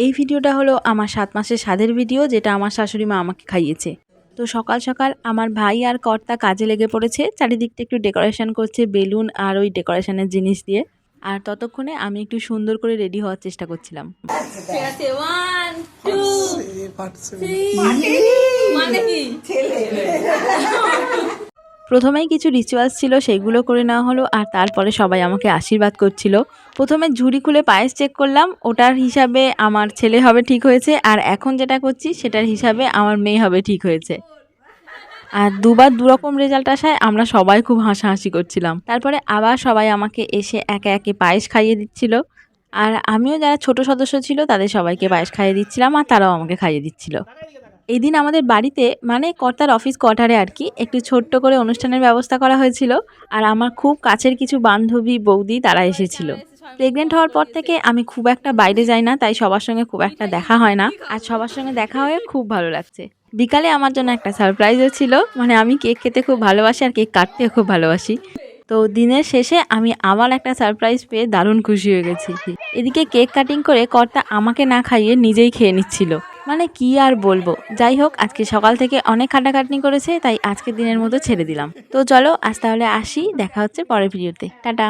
এই ভিডিওটা হলো আমার 7 মাসের স্বাদের ভিডিও, যেটা আমার শাশুড়ি মা আমাকে খাইয়েছে। তো সকাল সকাল আমার ভাই আর কর্তা কাজে লেগে পড়েছে, চারিদিকটা একটু ডেকোরেশন করছে বেলুন আর ওই ডেকোরেশনের জিনিস দিয়ে। আর ততক্ষণে আমি একটু সুন্দর করে রেডি হওয়ার চেষ্টা করছিলাম। প্রথমেই কিছু রিচুয়ালস ছিল, সেগুলো করে নেওয়া হলো। আর তারপরে সবাই আমাকে আশীর্বাদ করছিল। প্রথমে ঝুড়ি খুলে পায়েস চেক করলাম, ওটার হিসাবে আমার ছেলে হবে ঠিক হয়েছে। আর এখন যেটা করছি সেটার হিসাবে আমার মেয়ে হবে ঠিক হয়েছে। আর দুবার দুরকম রেজাল্ট আসায় আমরা সবাই খুব হাসাহাসি করছিলাম। তারপরে আবার সবাই আমাকে এসে একে একে পায়েস খাইয়ে দিচ্ছিল। আর আমিও যারা ছোট সদস্য ছিল তাদের সবাইকে পায়েস খাইয়ে দিচ্ছিলাম, আর তারাও আমাকে খাইয়ে দিচ্ছিল। এই দিন আমাদের বাড়িতে, মানে কর্তার অফিস কোয়ার্টারে আর কি, একটু ছোট্ট করে অনুষ্ঠানের ব্যবস্থা করা হয়েছিল। আর আমার খুব কাছের কিছু বান্ধবী বৌদি তারা এসেছিল। প্রেগনেন্ট হওয়ার পর থেকে আমি খুব একটা বাইরে যাই না, তাই সবার সঙ্গে খুব একটা দেখা হয় না। আর সবার সঙ্গে দেখা হয়ে খুব ভালো লাগছে। বিকালে আমার জন্য একটা সারপ্রাইজও ছিল, মানে আমি কেক খেতে খুব ভালোবাসি আর কেক কাটতেও খুব ভালোবাসি। তো দিনের শেষে আমি আবার একটা সারপ্রাইজ পেয়ে দারুণ খুশি হয়ে গেছি। এদিকে কেক কাটিং করে কর্তা আমাকে না খাইয়ে নিজেই খেয়ে নিচ্ছিল। মানে কি আর বলবো। যাই হোক, আজকে সকাল থেকে অনেক খাটাখাটনি করেছে, তাই আজকের দিনের মতো ছেড়ে দিলাম। তো চলো আজ তাহলে আসি, দেখা হচ্ছে পরের ভিডিওতে। টাটা।